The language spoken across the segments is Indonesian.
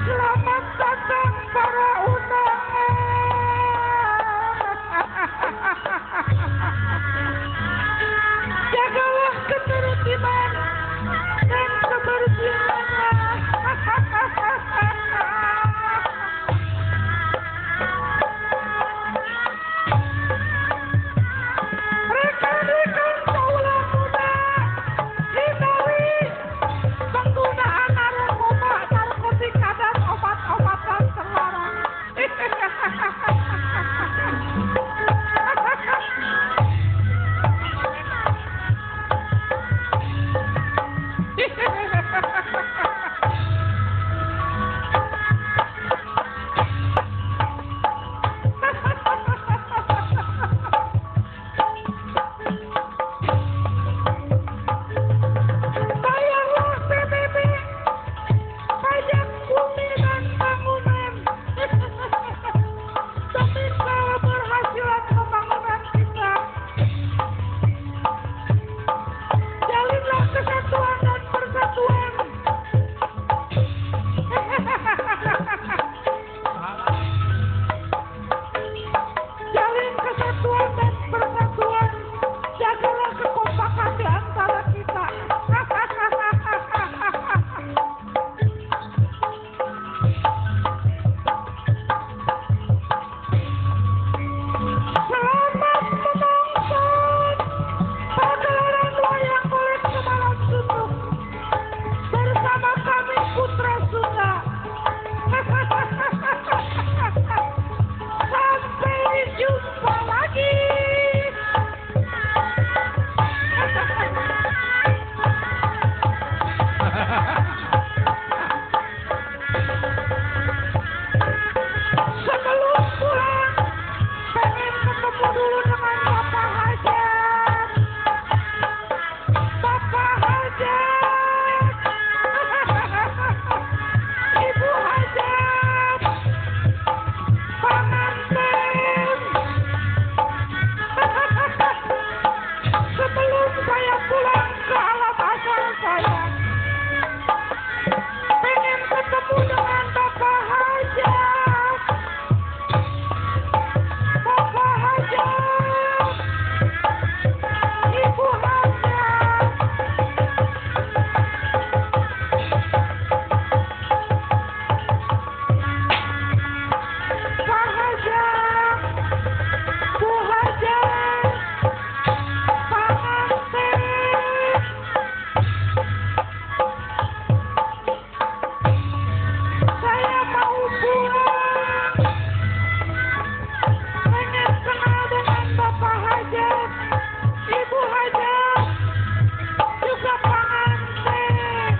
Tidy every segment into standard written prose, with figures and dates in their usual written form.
Selamat datang para undangan. Jagalah ketertiban dan kebersihan. Rekan-rekan kaulah muda, hindari penggunaan narkoba, narkotika dan obat-obatan terlarang. Bayarlah PBB, pajak bumi dan bangunan demi keberhasilan pembangunan kita. Jalinlah kesatuan dan persatuan. Jalin kesatuan dan persatuan. Jagalah kekompakan di antara kita. Selamat menonton pagelaran wayang kulit Semalam Suntuk bersama kami Putra Sunda. Sampai jumpa lagi. Sebelum pulang, pengen ketemu dulu dengan Bapak Hajat. Bapak Hajat. Ibu Hajat. Pengantin. Sebelum saya pulang ke alam asal saya, pengen ketemu dengan Bapak Hajat. Bapak Hajat. Ibu Hajat. Pak Hajat. Bu Hajat. Pengantin. Saya mau pulang. Pengen kenal dengan Bapak Hajat, Ibu Hajat, juga pengantin.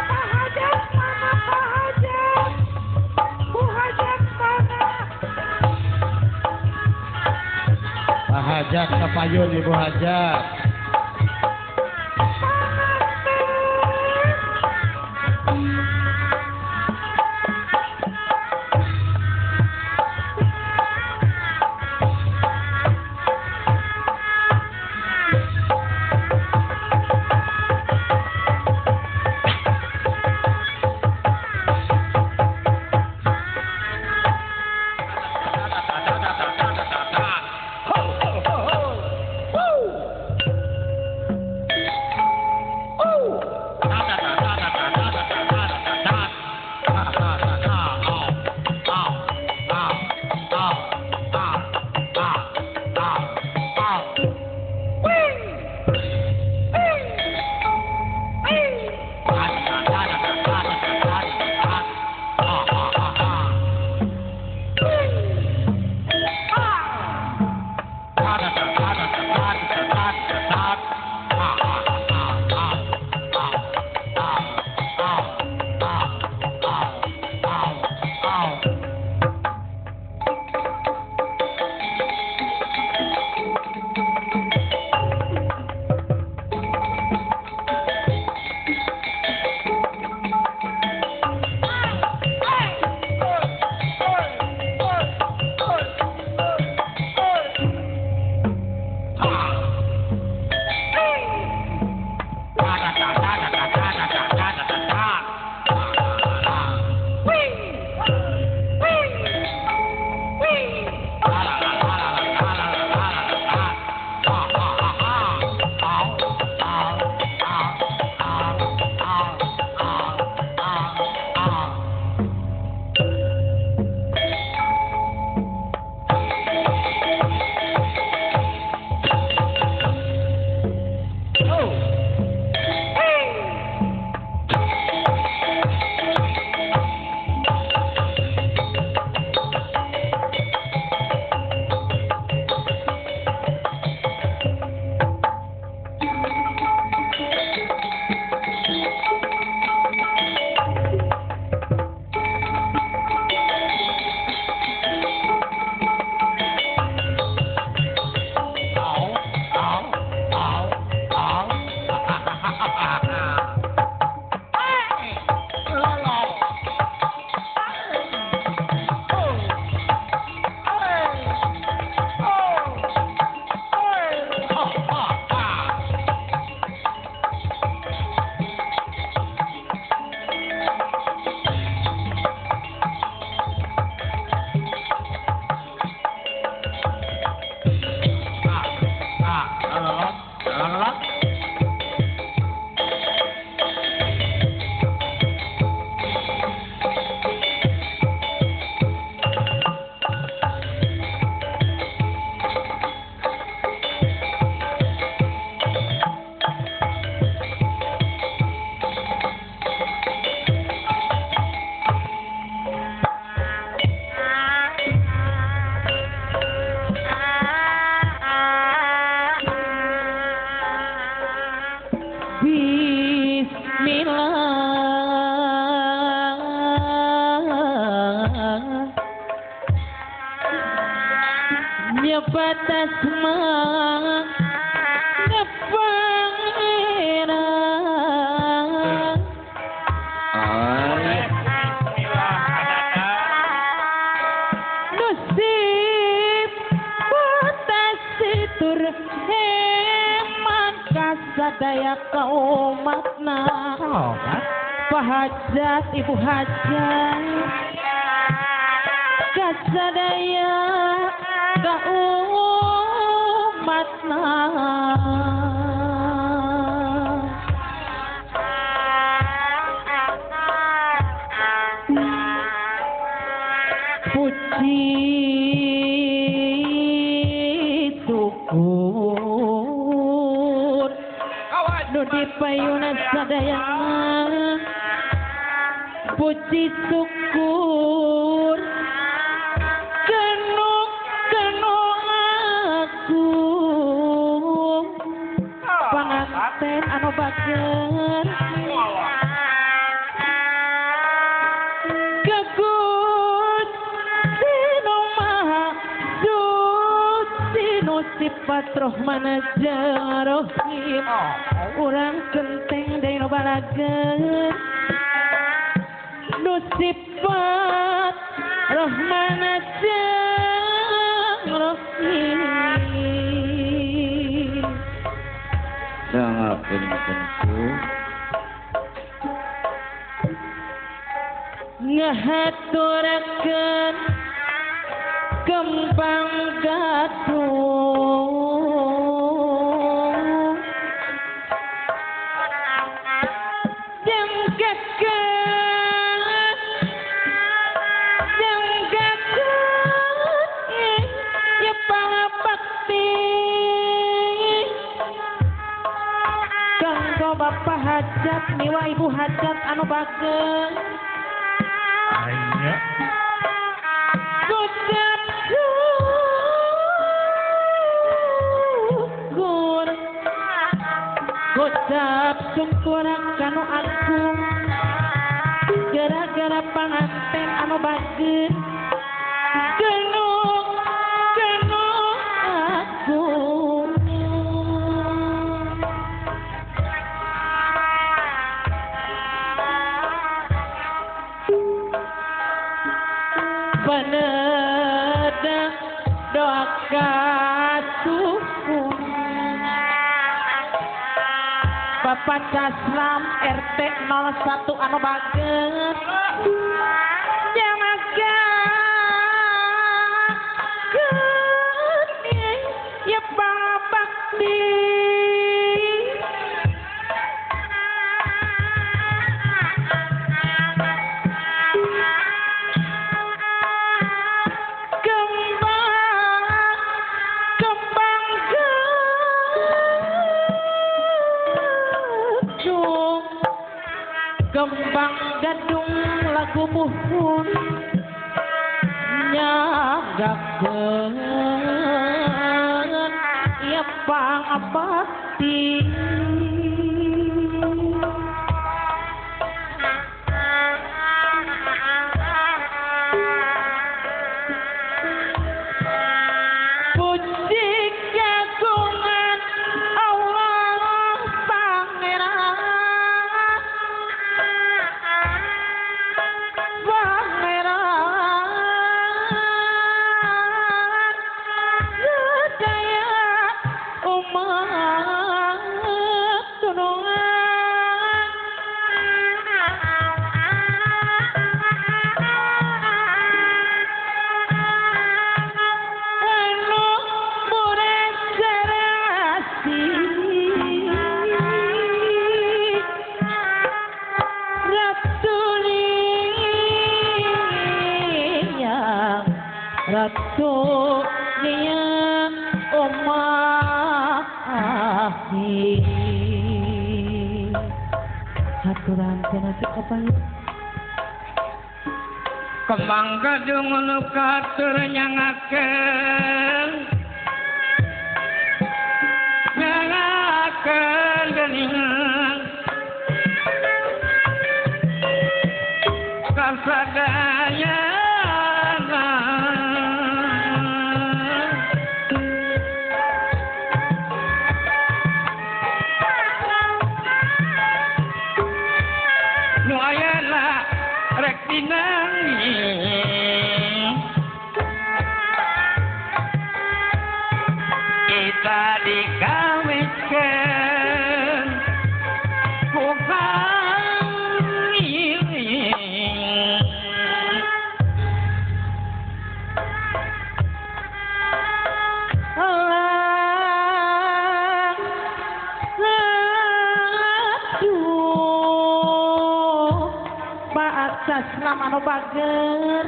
Pak Hajat mana Pak Hajat? Bu Hajat mana? Pak Hajat kepayun Ibu Hajat. Ya batas mak ngepangerang Nusib batas situr heman kasadaya kaumatna Pahajat ibu hajat kasadaya kaumatna puji syukur nu dipayuna sadaya puji syukur kenu aku panganten anu bager kegus sinu maha sinu sifat rohmana jarohim urang genteng dari nu balager nu sifat rohmana jarohim sangat tentu ngahaturakeun kembang gadung janggakeun ya pangabakti kanggo bapak hajat miwa ibu hajat anu bageus ayo Gucap syukur Gucap syukur kanu agung gara-gara panganten anu bageus kenu agung Panedang doa kasuhun Bapak Caslam RT 01 anu bageus jamaga ya pangabakti kembang gadung lagu muhun nyagakeun ya pangabakti puji kagungan Allah Pangeran sedaya umat tunungan anu murid serasi Ratu Nia Omahi haturan kena kapan kembang gadung nu katur nyangakeun geuningan kasadaya anu bager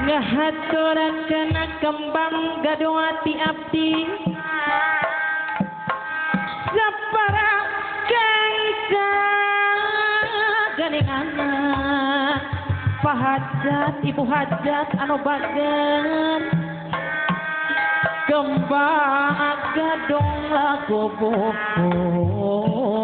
ngahaturakeun kembang gadung ati abdi sapara gangsa ganingana pahajat ibu hajat anu bager kembang gadung lagu buku